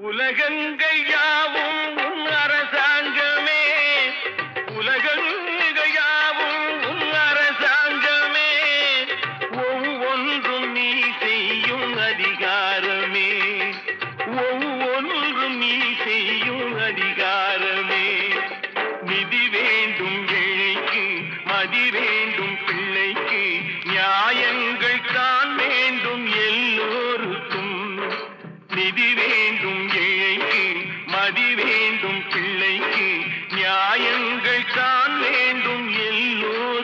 உலகங்கள் யாவும் உன் அரசாங்கமே, உலகங்கள் யாவும் உன் அரசாங்கமே, ஒவ்வொன்றும் நீ செய்யும் அதிகாரமே, ஒவ்வொன்றும் நீ செய்யும் அதிகாரமே. நிதி வேண்டும் ஏழைக்கு, மதி வேண்டும் பிள்ளைக்கு, நியாயங்கள் தான் வேண்டும் எல்லோருக்கும். நிதி வேண்டும் ஏழைக்கு, மதி வேண்டும் பிள்ளைக்கு, நியாயங்கள் தான் வேண்டும் எல்லோருக்கும்.